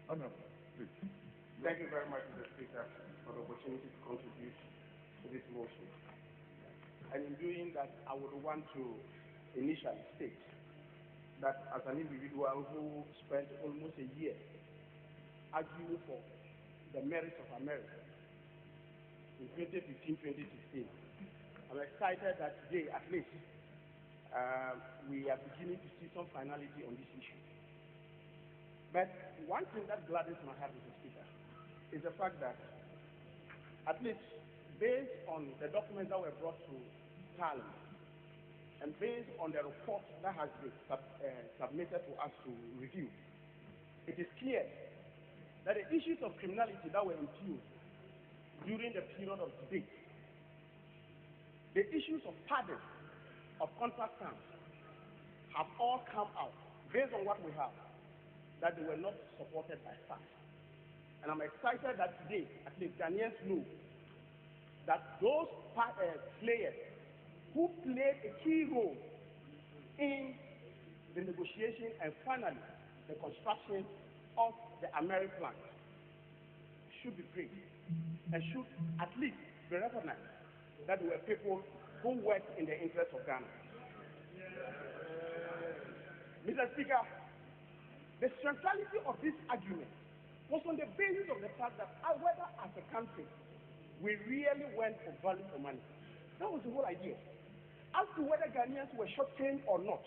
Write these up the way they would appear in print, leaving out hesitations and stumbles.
Honorable, please. Thank you very much, Mr. Speaker, for the opportunity to contribute to this motion. And in doing that, I would want to initially state that as an individual who spent almost a year arguing for the merits of America in 2015-2016, I'm excited that today, at least, we are beginning to see some finality on this issue. But one thing that gladdens my heart, Mr. Speaker, is the fact that, at least based on the documents that were brought to Parliament, and based on the report that has been submitted to us to review, it is clear that the issues of criminality that were impugned during the period of debate, the issues of pardon, of contract terms, have all come out based on what we have, that they were not supported by facts. And I'm excited that today, at least Ghanaians know that those players who played a key role in the negotiation and finally the construction of the Ameri plant should be praised and should at least be recognized that they were people who worked in the interest of Ghana. Mr. Speaker, the centrality of this argument was on the basis of the fact that whether as a country we really went for value for money. That was the whole idea. As to whether Ghanaians were shortchanged or not,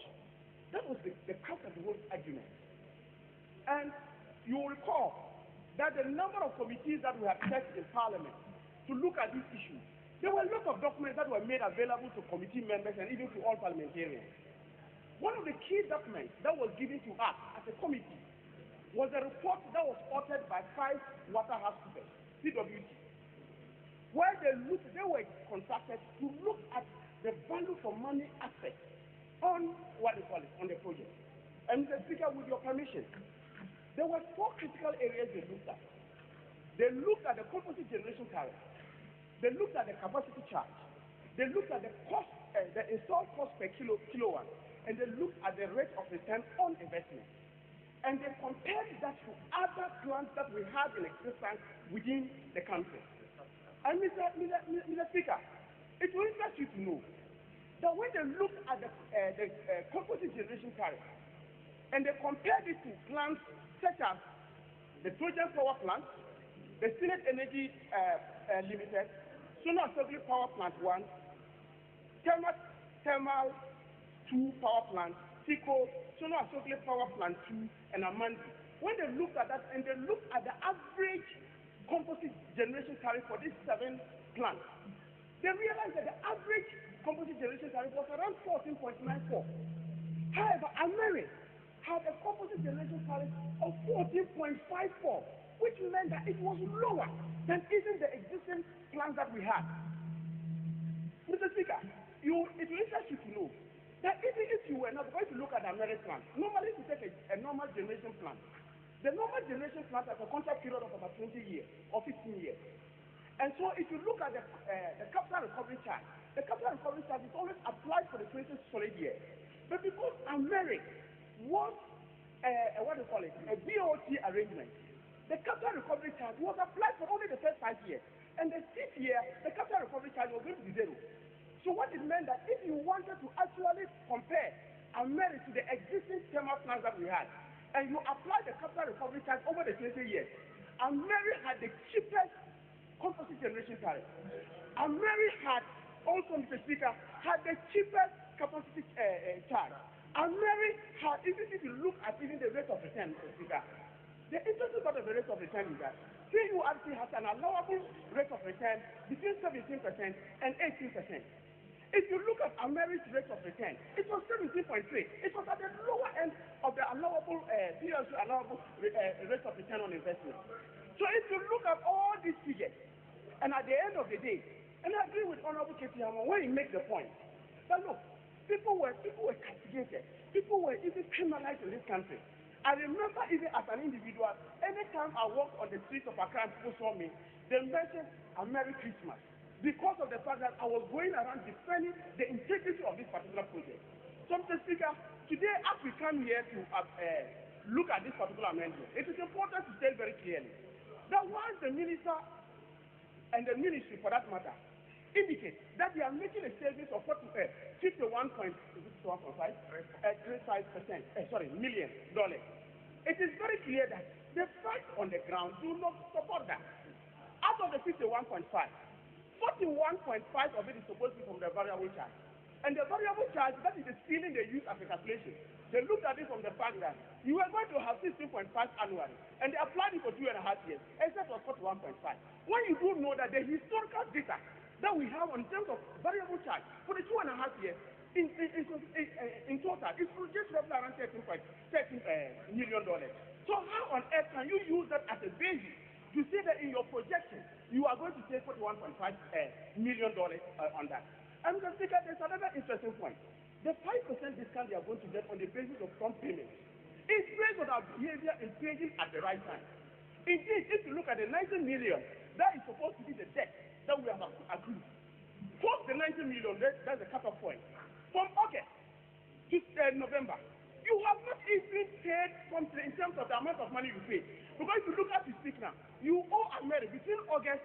that was the crux of the whole argument. And you will recall that the number of committees that we have set in Parliament to look at this issue, there were a lot of documents that were made available to committee members and even to all parliamentarians. One of the key documents that was given to us as a committee was a report that was authored by 5 water housekeepers, CWT, where they were contracted to look at the value for money aspect on on the project. And Mr. Speaker, with your permission, there were 4 critical areas they looked at. They looked at the composite generation tariff. They looked at the capacity charge. They looked at the cost, the installed cost per kilowatt, and they looked at the rate of return on investment. And they compared that to other plants that we have in existence within the country. And Mr. Speaker, it will interest you to know that when they looked at the composite generation tariff and they compared it to plants such as the Trojan Power Plant, the Senate Energy Limited, Sona Assembly Power Plant 1, Thermal 2 Power Plant, Tico, Sona Assembly Power Plant 2, and Amandi. When they looked at that and they looked at the average composite generation tariff for these 7 plants, they realized that the average composite generation tariff was around 14.94. However, Ameri had a composite generation tariff of 14.54, which meant that it was lower than even the existing plants that we had. Mr. Speaker, it will interest you to know that even if you were not going to look at the Ameri plant, normally to take a normal generation plant, the normal generation plant has a contract period of about 20 years or 15 years. And so if you look at the capital recovery charge, the capital recovery charge is always applied for the 20 solid years. But because Ameri was a BOT arrangement, the capital recovery charge was applied for only the first 5 years. And the 6th year, the capital recovery charge was going to be 0. So what it meant that if you wanted to actually compare Ameri to the existing thermal plants that we had, and you apply the capital recovery charge over the 20 years, Ameri had the cheapest composite generation tariff. Ameri had also, Mr. Speaker, had the cheapest capacity charge. Ameri had, even if you look at even the rate of return, Mr. Speaker, the interesting part of the rate of return is that CURC has an allowable rate of return between 17% and 18%. If you look at Ameri's rate of return, it was 17.3. It was at the lower end of the allowable rate of return on investment. So if you look at all these figures, and at the end of the day, and I agree with Honorable K.T. Hamon when he makes the point that look, people were castigated, people were even criminalized in this country. I remember even as an individual, anytime I walked on the streets of Accra and people saw me, they mentioned a Merry Christmas, because of the fact that I was going around defending the integrity of this particular project. So, Mr. Speaker, today as we come here to look at this particular amendment, it is important to state very clearly that once the minister and the ministry, for that matter, indicate that they are making a savings of 51.5 million dollars. It is very clear that the facts on the ground do not support that. Out of the 51.5, 41.5 of it is supposed to be from the variable charge. And the variable charge, that is the ceiling they use as a calculation. They looked at it from the fact that you are going to have 16.5 annually, and they applied it for 2.5 years, except for 41.5. When you do know that the historical data that we have in terms of variable charge for the 2.5 years, in total, it's just roughly around $13 million. So how on earth can you use that as a basis to say that in your projection you are going to save $41.5 million on that? And Mr. Speaker, there's another interesting point. The 5% discount they are going to get on the basis of prompt payment is based on our behavior in paying at the right time. Indeed, if you look at the 90 million, that is supposed to be the debt that we have agreed. Post the 90 million, that's the cut-off point. From August to November, you have not even paid something in terms of the amount of money you pay. Because if you look at the speak now, you owe America between August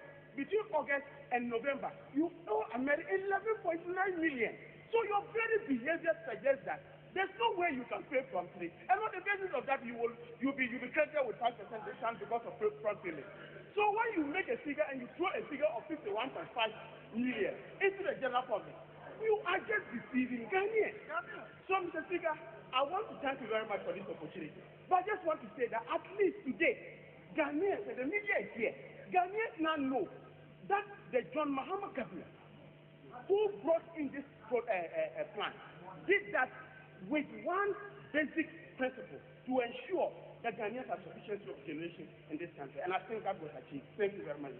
and November, you owe America 11.9 million. So your very behavior suggests that there's no way you can pay promptly. And on the basis of that, you'll be credited with 5% discount because of prompt payment. So when you make a figure and you throw a figure of 51.5 million into the general public, you are just deceiving Ghanaians. So, Mr. Speaker, I want to thank you very much for this opportunity. But I just want to say that at least today, Ghanaians and the media is here. Ghanaians now know that the John Mahama government who brought in this plan did that with one basic principle to ensure that Ghanaians have sufficient generation in this country. And I think that was achieved. Thank you very much.